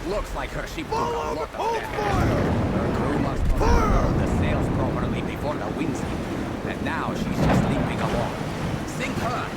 Looks like her ship took a Follow lot the of hold damage. fire! Her crew must not have furled the sails properly before the wind hit. And now she's just limping along. Sink her!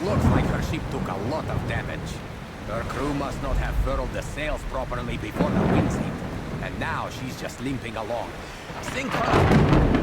Looks like her ship took a lot of damage. Her crew must not have furled the sails properly before the winds hit. And now she's just limping along. Sink her!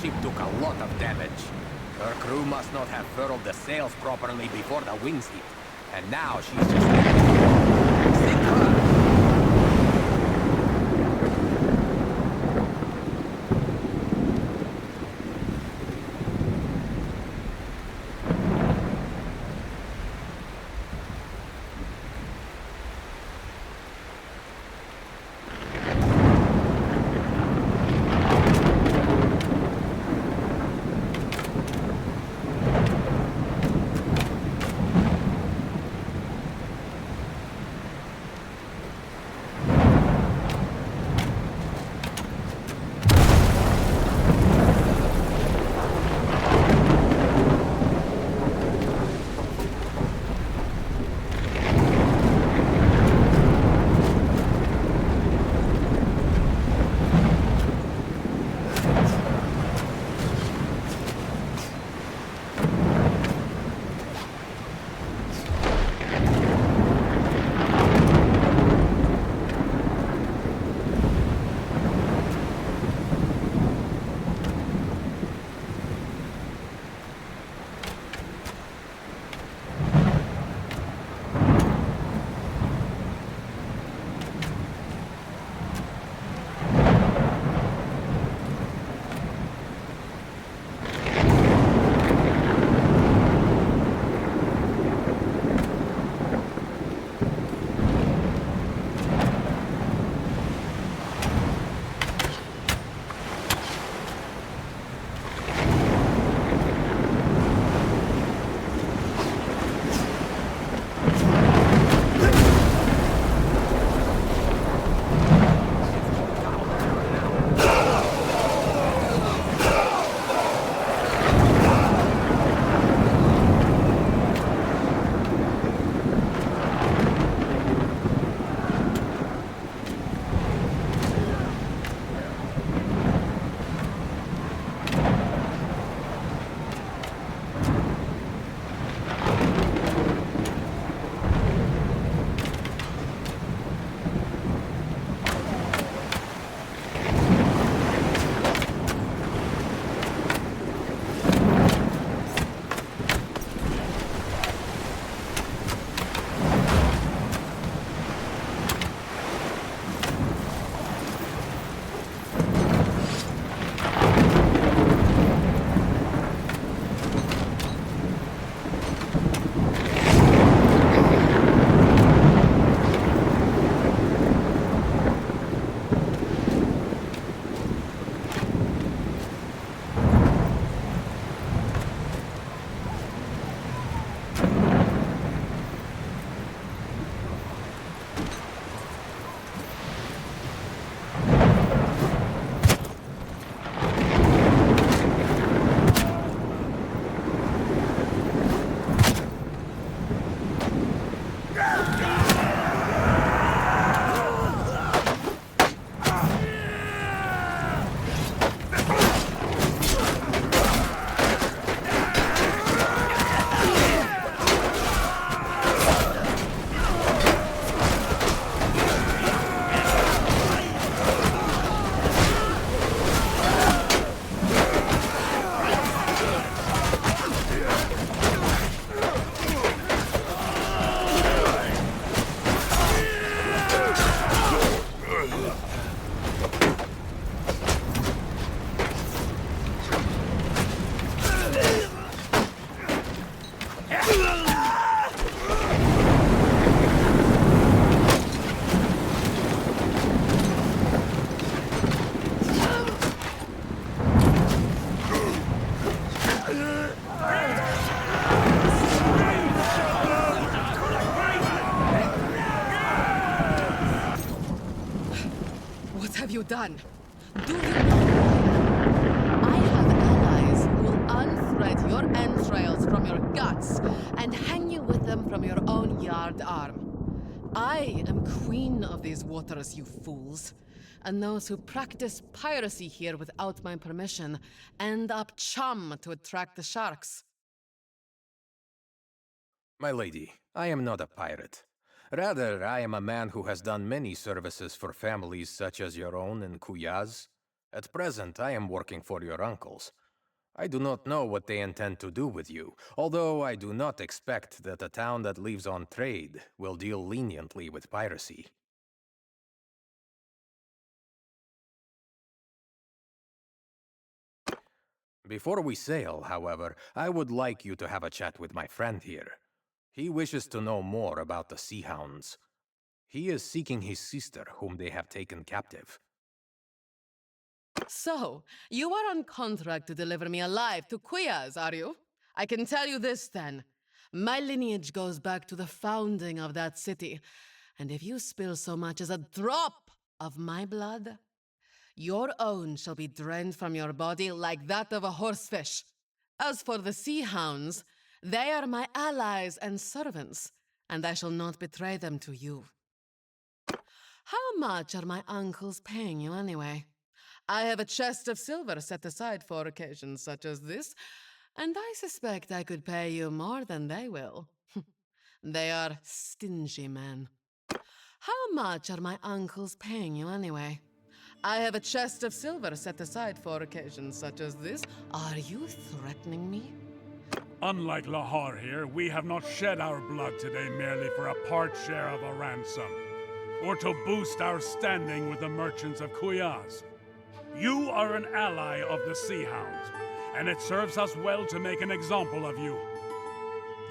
ship took a lot of damage. Her crew must not have furled the sails properly before the winds hit. And now she's just... Sink her! Have you done? Do you know I have allies who will unthread your entrails from your guts and hang you with them from your own yard arm. I am queen of these waters, you fools. And those who practice piracy here without my permission end up chum to attract the sharks. My lady, I am not a pirate. Rather, I am a man who has done many services for families such as your own and Kuya's. At present, I am working for your uncles. I do not know what they intend to do with you, although I do not expect that a town that lives on trade will deal leniently with piracy. Before we sail, however, I would like you to have a chat with my friend here. He wishes to know more about the Sea Hounds. He is seeking his sister, whom they have taken captive. So, you are on contract to deliver me alive to Queas, are you? I can tell you this then. My lineage goes back to the founding of that city, and if you spill so much as a drop of my blood, your own shall be drained from your body like that of a horsefish. As for the Sea Hounds, they are my allies and servants, and I shall not betray them to you. How much are my uncles paying you anyway? I have a chest of silver set aside for occasions such as this, and I suspect I could pay you more than they will. They are stingy men. How much are my uncles paying you anyway? I have a chest of silver set aside for occasions such as this. Are you threatening me? Unlike Lahar here, we have not shed our blood today merely for a part share of a ransom, or to boost our standing with the merchants of Kuyaz. You are an ally of the Sea Hounds, and it serves us well to make an example of you.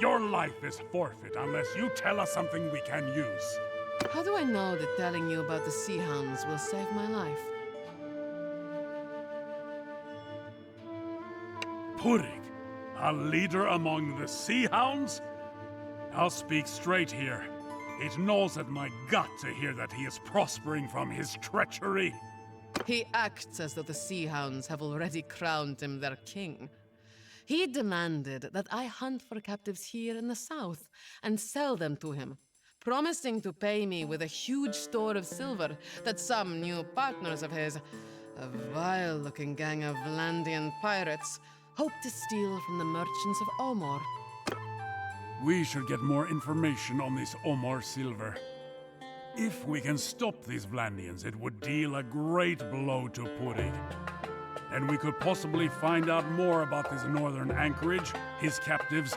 Your life is forfeit unless you tell us something we can use. How do I know that telling you about the Sea Hounds will save my life? Purig, a leader among the Sea Hounds? I'll speak straight here. It gnaws at my gut to hear that he is prospering from his treachery. He acts as though the Sea Hounds have already crowned him their king. He demanded that I hunt for captives here in the south and sell them to him, promising to pay me with a huge store of silver that some new partners of his, a vile-looking gang of Vlandian pirates, hope to steal from the merchants of Omor. We should get more information on this Omor silver. If we can stop these Vlandians, it would deal a great blow to Purig. And we could possibly find out more about this northern anchorage, his captives,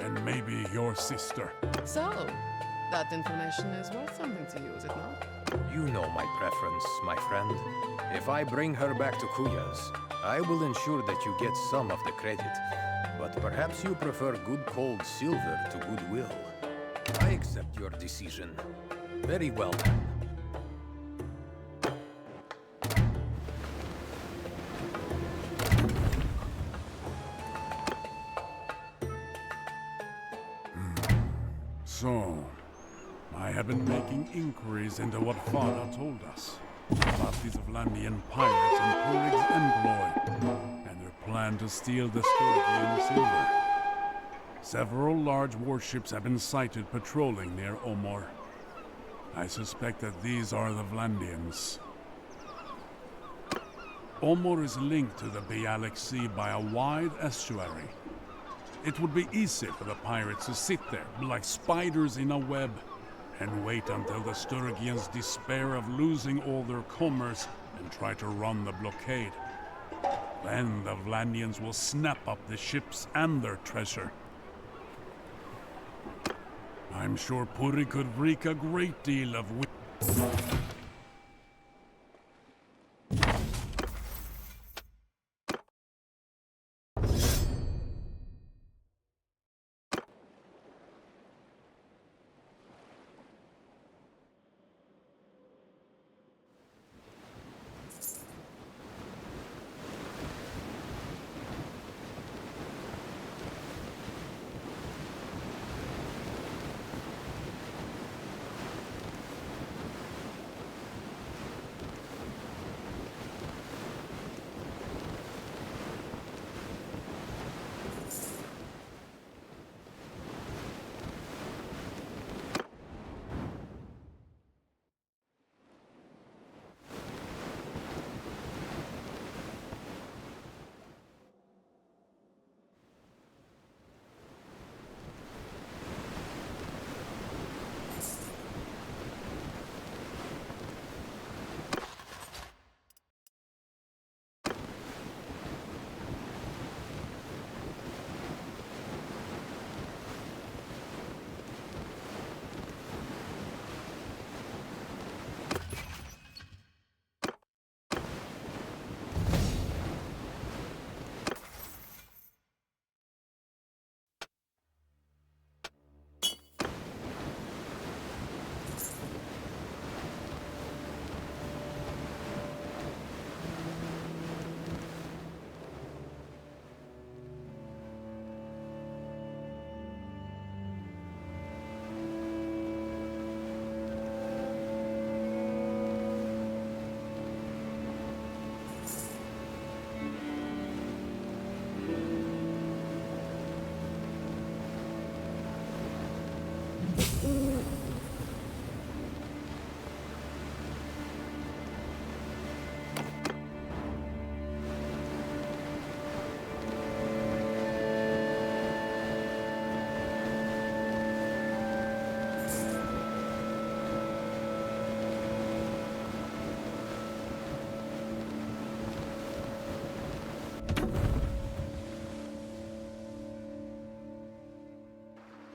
and maybe your sister. So, that information is worth something to you, is it not? You know my preference, my friend. If I bring her back to Kuyas, I will ensure that you get some of the credit. But perhaps you prefer good cold silver to goodwill. I accept your decision. Very well then. So, I have been making inquiries into what Farah told us about these Vlandian pirates in Purig's employ, and their plan to steal the Sturgian silver. Several large warships have been sighted patrolling near Omor. I suspect that these are the Vlandians. Omor is linked to the Bialik Sea by a wide estuary. It would be easy for the pirates to sit there, like spiders in a web, and wait until the Sturgians despair of losing all their commerce and try to run the blockade. Then the Vlandians will snap up the ships and their treasure. I'm sure Puri could wreak a great deal of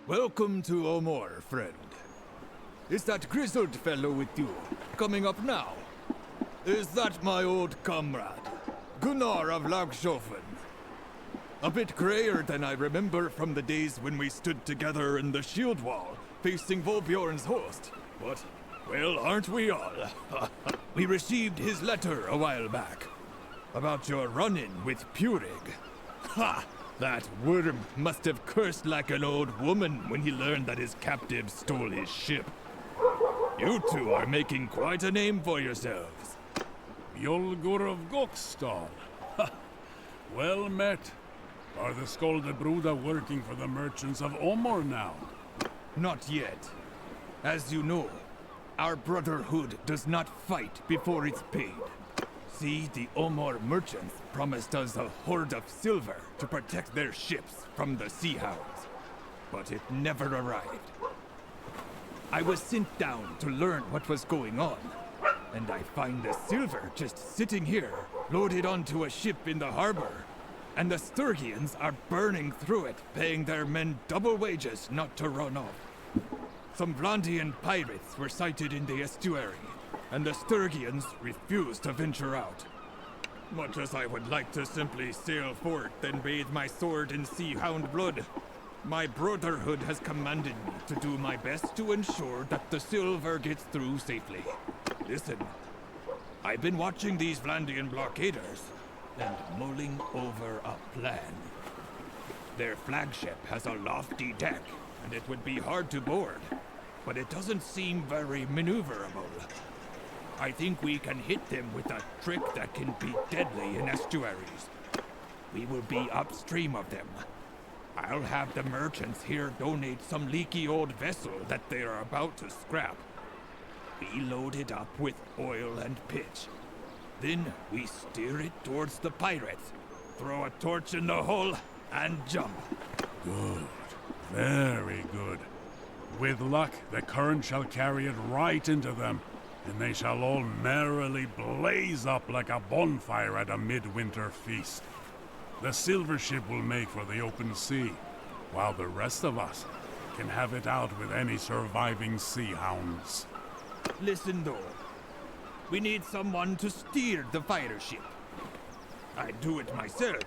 Welcome to Omor, friend. Is that grizzled fellow with you, coming up now? Is that my old comrade, Gunnar of Lagshofen? A bit grayer than I remember from the days when we stood together in the shield wall, facing Volbjorn's host. But, well, aren't we all? We received his letter a while back, about your run-in with Purig. Ha! That worm must have cursed like an old woman when he learned that his captives stole his ship. You two are making quite a name for yourselves. Mjolgur of Gokstad. Well met. Are the Skoldebruda working for the merchants of Omor now? Not yet. As you know, our brotherhood does not fight before it's paid. See, the Omor merchants promised us a hoard of silver to protect their ships from the sea hounds, but it never arrived. I was sent down to learn what was going on, and I find the silver just sitting here, loaded onto a ship in the harbor, and the Sturgians are burning through it, paying their men double wages not to run off. Some Vlandian pirates were sighted in the estuary, and the Sturgians refused to venture out. Much as I would like to simply sail forth and bathe my sword in sea hound blood, my brotherhood has commanded me to do my best to ensure that the silver gets through safely. Listen, I've been watching these Vlandian blockaders and mulling over a plan. Their flagship has a lofty deck, and it would be hard to board, but it doesn't seem very maneuverable. I think we can hit them with a trick that can be deadly in estuaries. We will be upstream of them. I'll have the merchants here donate some leaky old vessel that they are about to scrap. We load it up with oil and pitch. Then we steer it towards the pirates, throw a torch in the hull, and jump. Good. Very good. With luck, the current shall carry it right into them, and they shall all merrily blaze up like a bonfire at a midwinter feast. The silver ship will make for the open sea, while the rest of us can have it out with any surviving sea hounds. Listen though, we need someone to steer the fighter ship. I'd do it myself.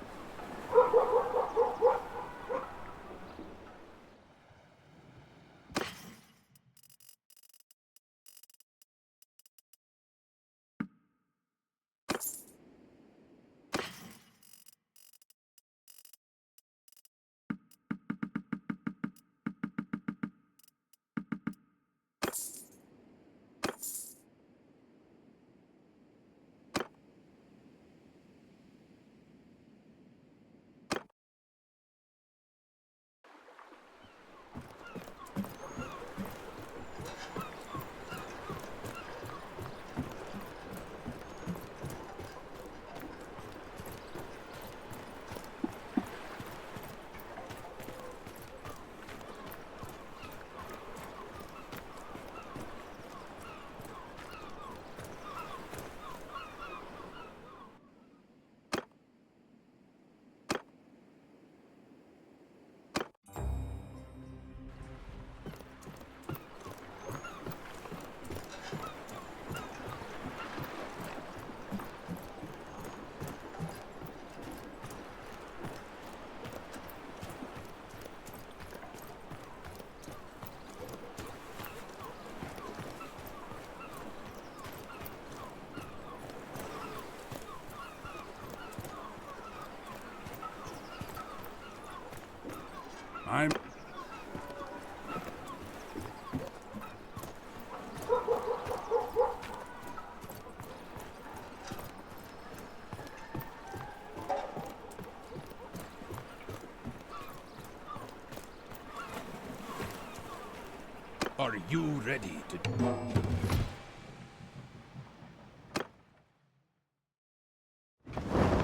Are you ready to...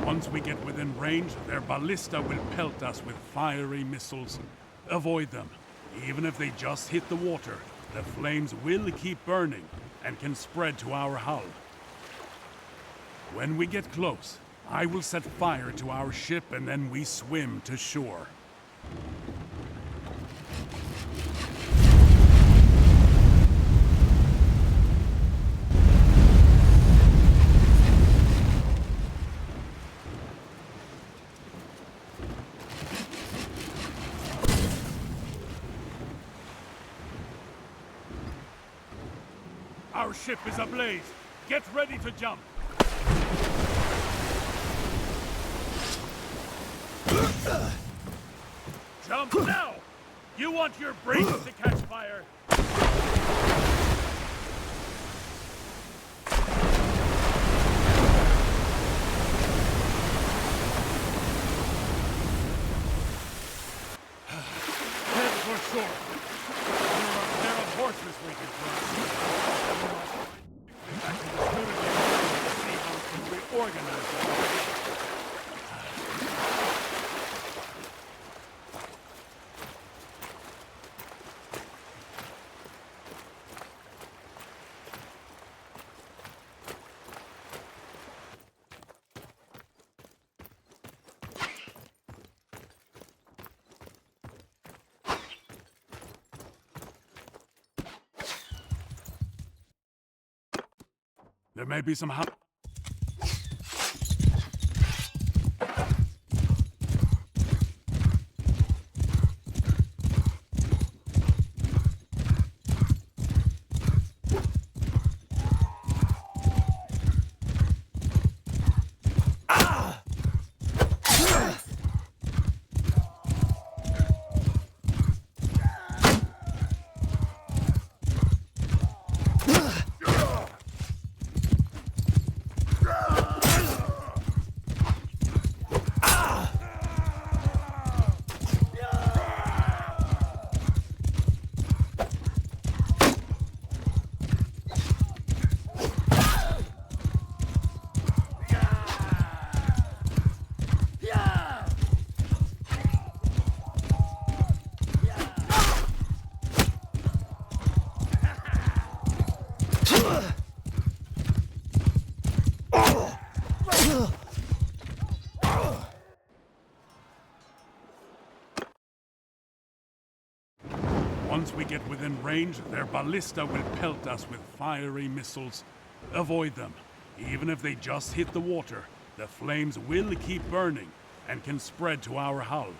Once we get within range, their ballista will pelt us with fiery missiles. Avoid them. Even if they just hit the water, the flames will keep burning and can spread to our hull. When we get close, I will set fire to our ship and then we swim to shore. Our ship is ablaze. Get ready to jump. Jump now! You want your brains to catch fire? Head for shore. There are a pair of horses waiting for us. We must back to the spirit to see how we can reorganize them. There may be some Once we get within range, their ballista will pelt us with fiery missiles. Avoid them. Even if they just hit the water, the flames will keep burning and can spread to our hull.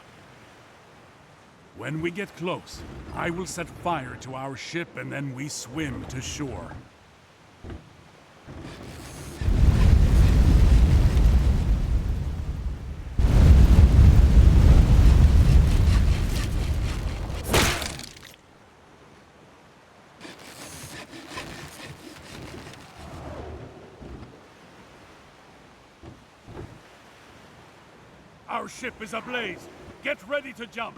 When we get close, I will set fire to our ship and then we swim to shore. Our ship is ablaze. Get ready to jump.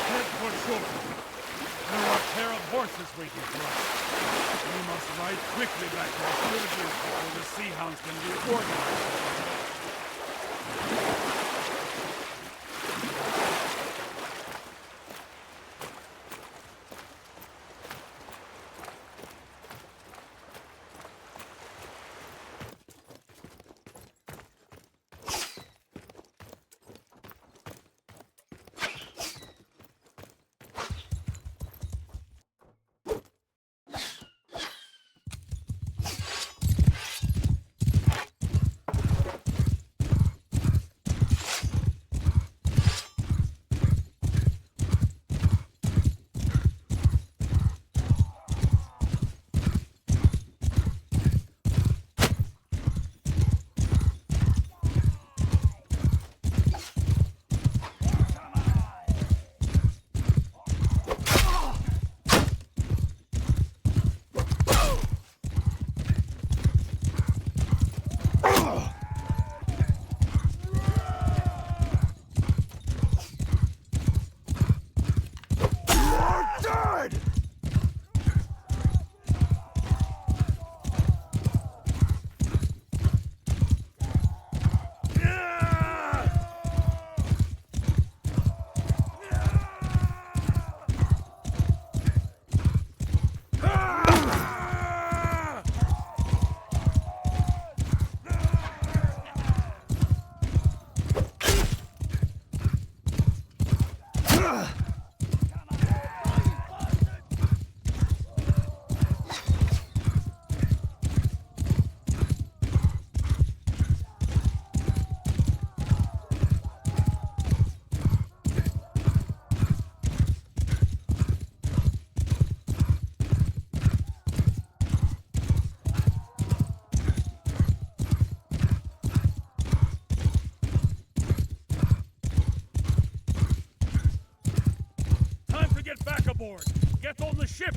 Head for shore. There are a pair of horses waiting for us. We must ride quickly back to the villages before the Sea Hounds can reorganize. aboard! Get on the ship!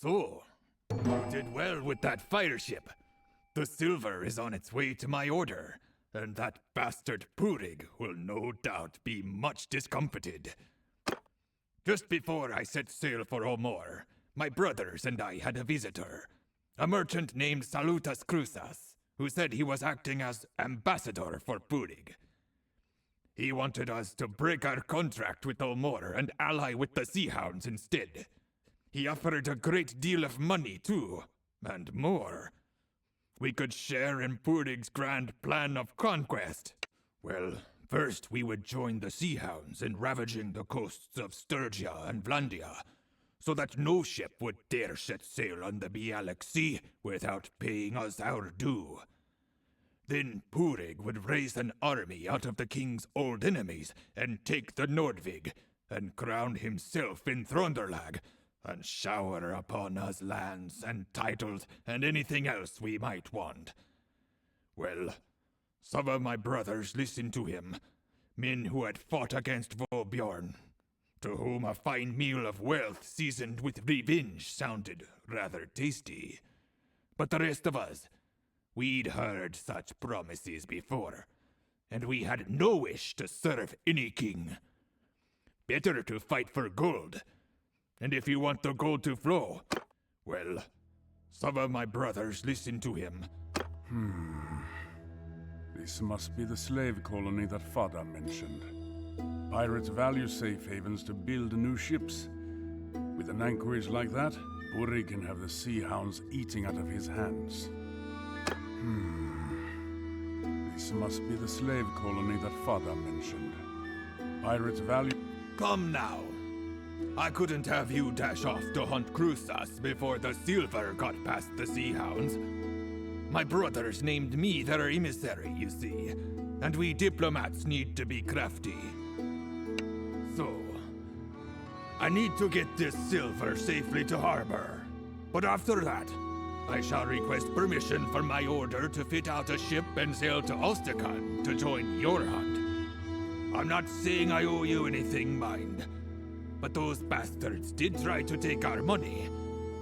So, you did well with that fire ship. The silver is on its way to my order, and that bastard Purig will no doubt be much discomfited. Just before I set sail for Omor, my brothers and I had a visitor, a merchant named Salutas Cruzas, who said he was acting as ambassador for Purig. He wanted us to break our contract with Omor and ally with the Sea Hounds instead. He offered a great deal of money, too, and more. We could share in Purig's grand plan of conquest. Well, first we would join the Sea Hounds in ravaging the coasts of Sturgia and Vlandia, so that no ship would dare set sail on the Bialik Sea without paying us our due. Then Purig would raise an army out of the king's old enemies and take the Nordvig, and crown himself in Thronderlag, and shower upon us lands and titles and anything else we might want. Well, some of my brothers listened to him, men who had fought against Vobjorn, to whom a fine meal of wealth seasoned with revenge sounded rather tasty. But the rest of us, we'd heard such promises before, and we had no wish to serve any king. Better to fight for gold. And if you want the gold to flow, well, some of my brothers listened to him. This must be the slave colony that Fada mentioned. Pirates value safe havens to build new ships. With an anchorage like that, Purig can have the Sea Hounds eating out of his hands. This must be the slave colony that Fada mentioned. Pirates value... Come now. I couldn't have you dash off to hunt Cruzas before the silver got past the Sea Hounds. My brothers named me their emissary, you see, and we diplomats need to be crafty. So, I need to get this silver safely to harbor. But after that, I shall request permission from my order to fit out a ship and sail to Ulsterkan to join your hunt. I'm not saying I owe you anything, mind. But those bastards did try to take our money,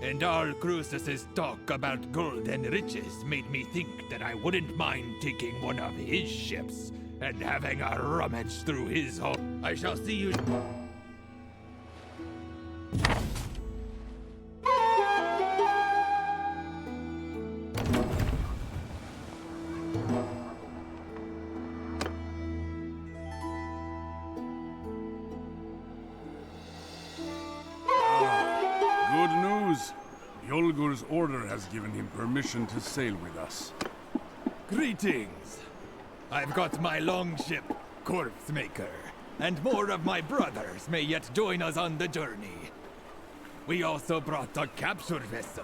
and all Cruzas' talk about gold and riches made me think that I wouldn't mind taking one of his ships and having a rummage through his hull. I shall see you... Good news! Yolgur's order has given him permission to sail with us. Greetings! I've got my longship, Corpse Maker, and more of my brothers may yet join us on the journey. We also brought a capture vessel.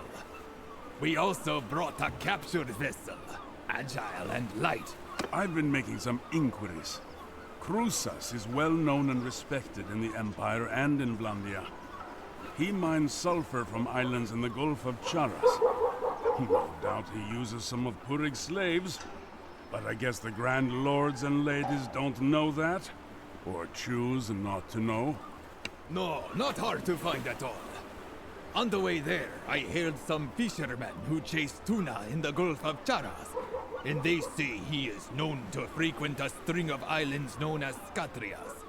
Agile and light. I've been making some inquiries. Cruzas is well known and respected in the Empire and in Vlandia. He mines sulfur from islands in the Gulf of Charas. No doubt he uses some of Purig's slaves, but I guess the Grand Lords and ladies don't know that? Or choose not to know? No, not hard to find at all. On the way there, I hailed some fishermen who chase tuna in the Gulf of Charas, and they say he is known to frequent a string of islands known as Scatrias.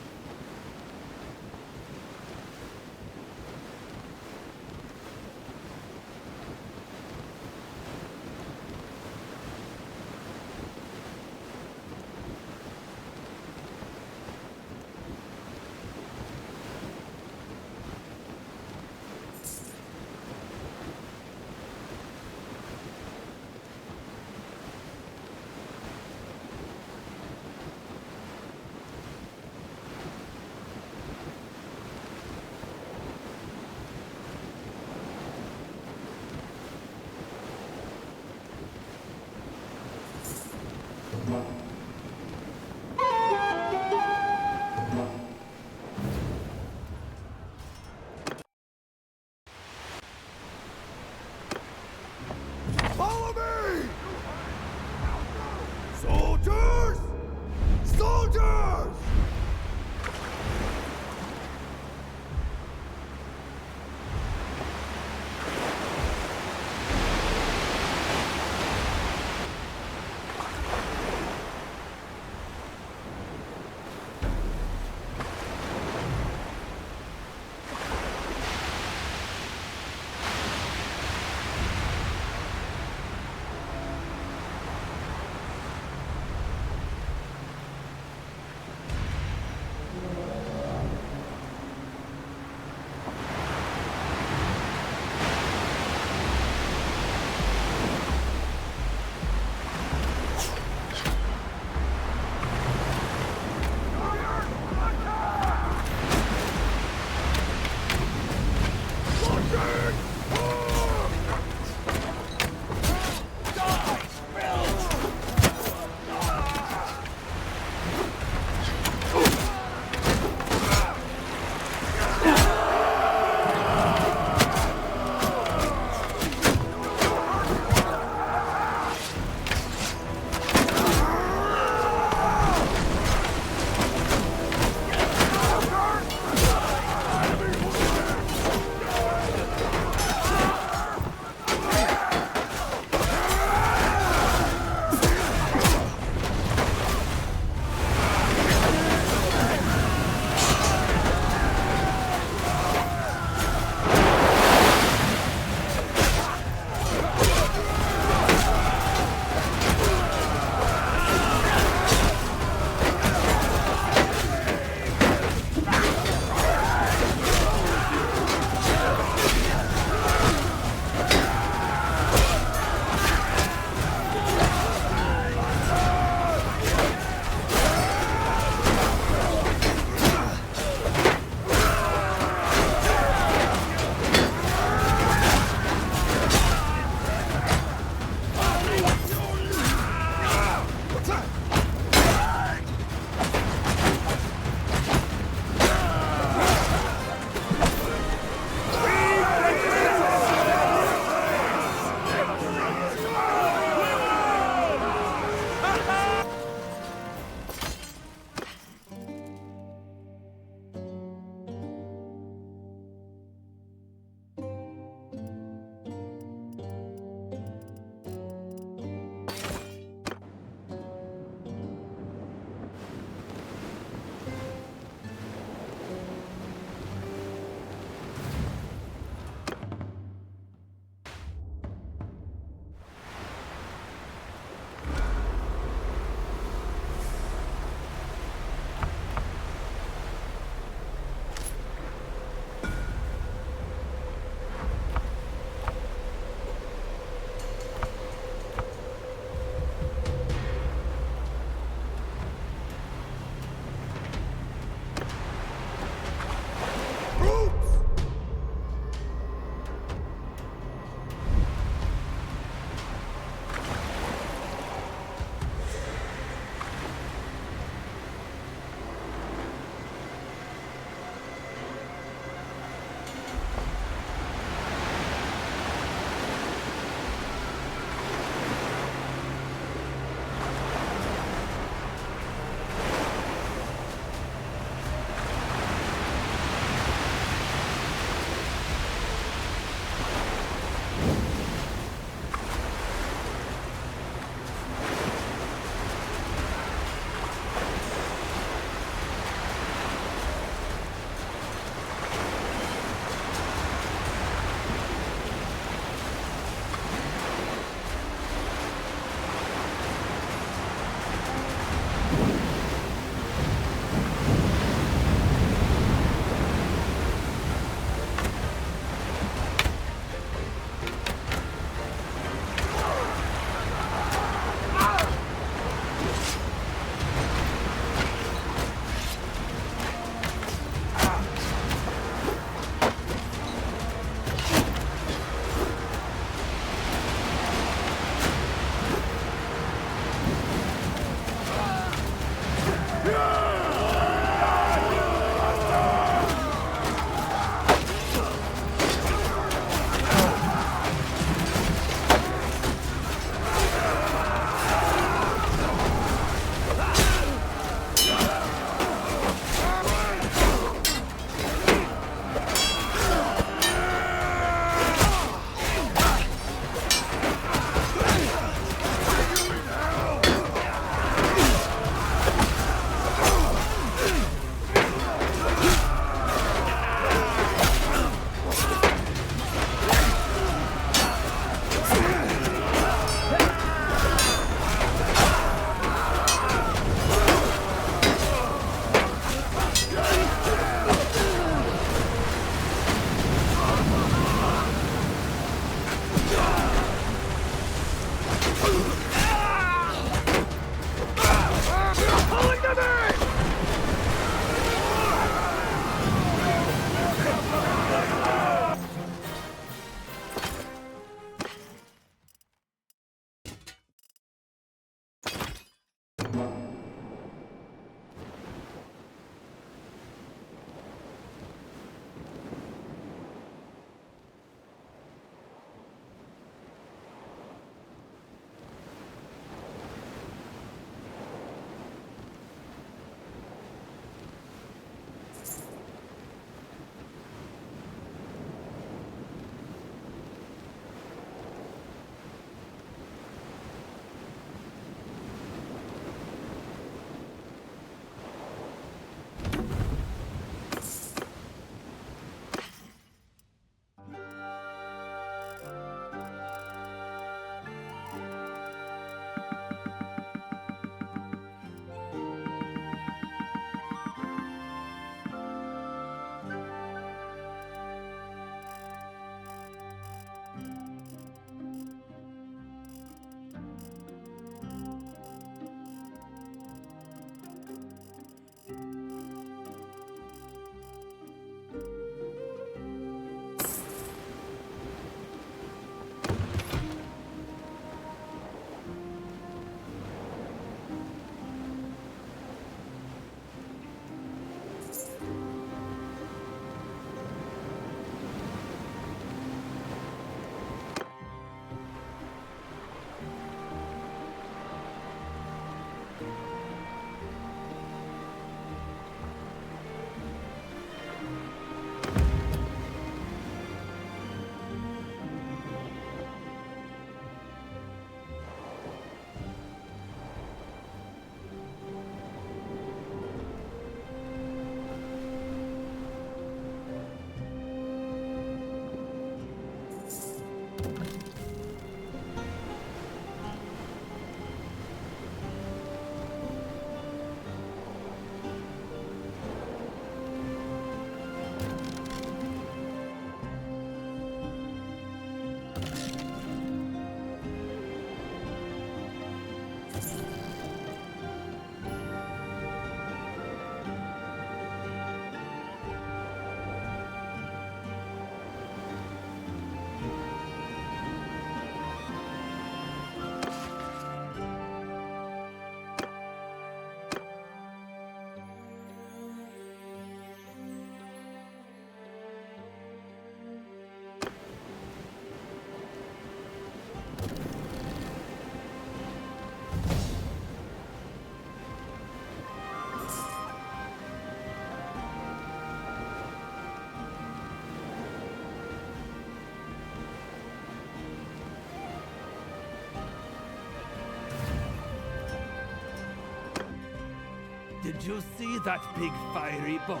Did you see that big fiery ball?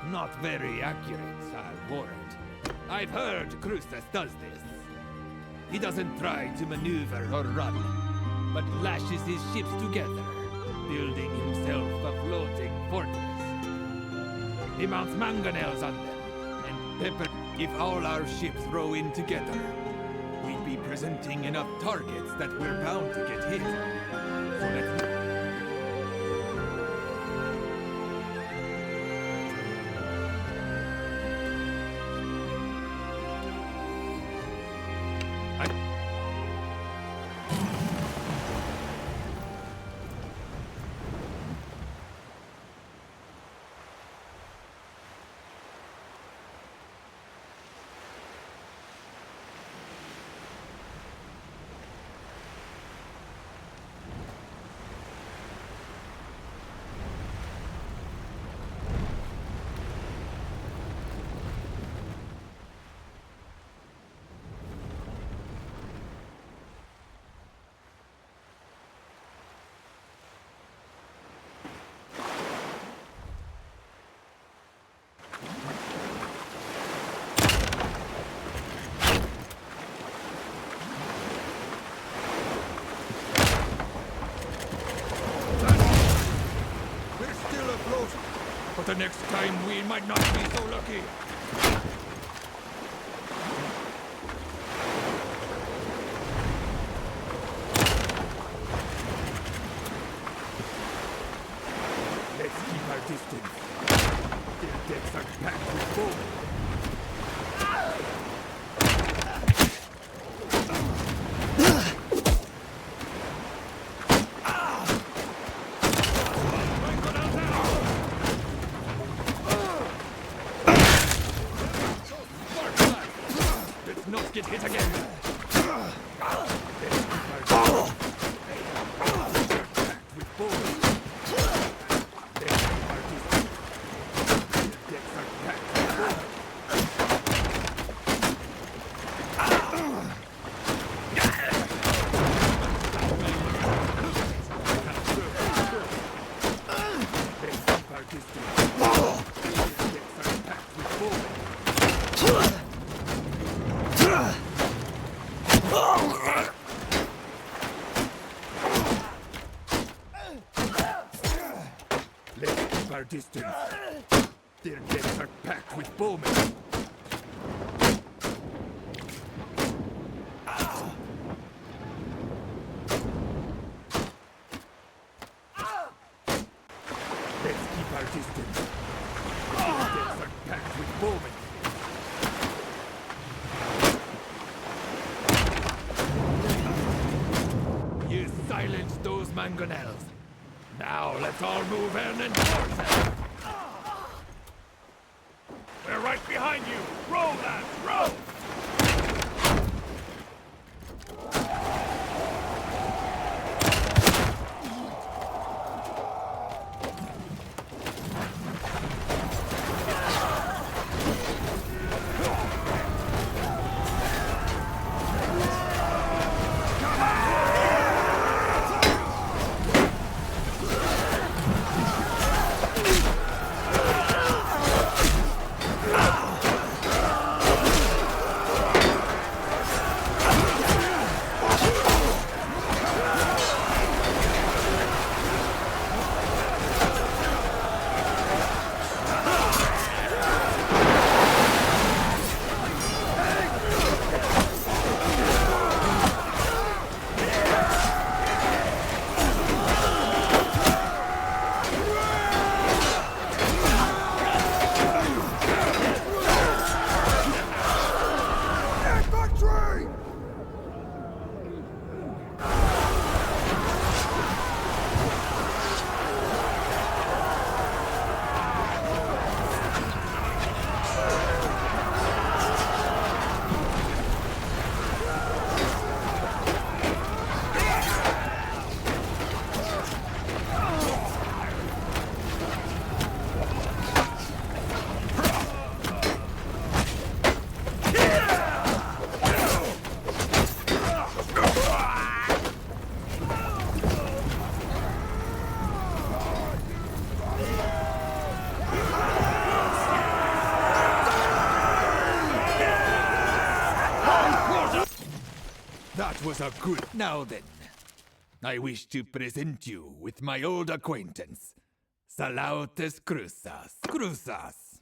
Not very accurate, I'll warrant. I've heard Cruces does this. He doesn't try to maneuver or run, but lashes his ships together, building himself a floating fortress. He mounts mangonels on them, and pepper. If all our ships row in together, we'd be presenting enough targets that we're bound to get hit. So let's... But the next time we might not be so lucky. Let's keep our distance. Their decks are packed with bowmen. Get hit again. With balls. Our distance. Their decks are packed with bowmen. Let's keep our distance. Their decks are packed with bowmen. You silenced those mangonels. Now let's all move in and towards them. We're right behind you! Row, lads, row! That was a good... Now then, I wish to present you with my old acquaintance, Salautus Cruzas. Cruzas.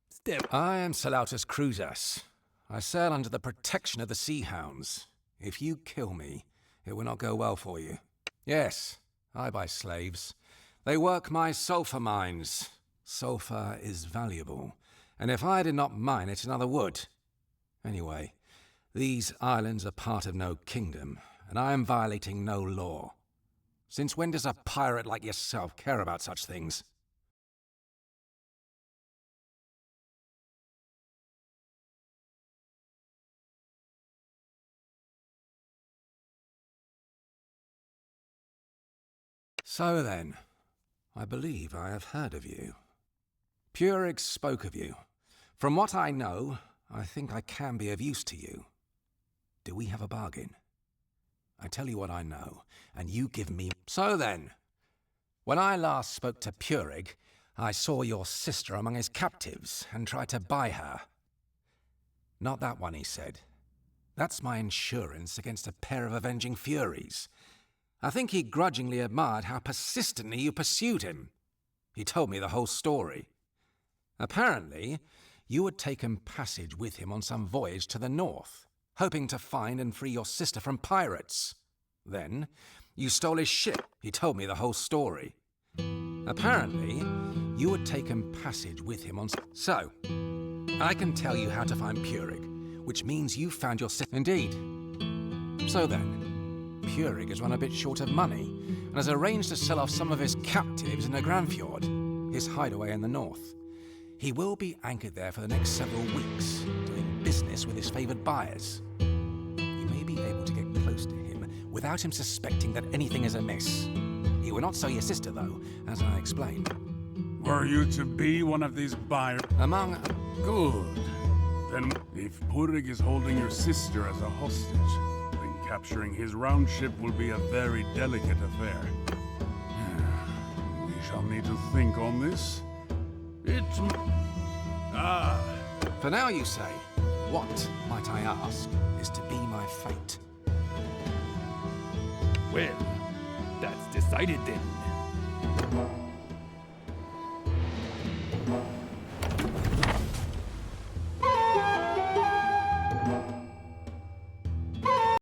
Step... I am Salautus Cruzas. I sail under the protection of the Sea Hounds. If you kill me, it will not go well for you. Yes, I buy slaves. They work my sulfur mines. Sulfur is valuable, and if I did not mine it, another would. Anyway, these islands are part of no kingdom, and I am violating no law. Since when does a pirate like yourself care about such things? So then, I believe I have heard of you. Purig spoke of you. From what I know, I think I can be of use to you. Do we have a bargain? I tell you what I know, and you give me... So then, when I last spoke to Purig, I saw your sister among his captives and tried to buy her. Not that one, he said. That's my insurance against a pair of avenging furies. I think he grudgingly admired how persistently you pursued him. He told me the whole story. Apparently, you had taken passage with him on some voyage to the north, hoping to find and free your sister from pirates. Then, you stole his ship. He told me the whole story. Apparently, you had taken passage with him on... So, I can tell you how to find Purig, which means you found your sister... Indeed. So then, Purig has run a bit short of money, and has arranged to sell off some of his captives in the Grandfjord, his hideaway in the north. He will be anchored there for the next several weeks, doing business with his favoured buyers. You may be able to get close to him without him suspecting that anything is amiss. He will not sell your sister, though, as I explained. Were you to be one of these buyers? Among... Good. Then, if Purig is holding your sister as a hostage, then capturing his round ship will be a very delicate affair. We shall need to think on this. For now, you say, what, might I ask, is to be my fate? Well, that's decided then.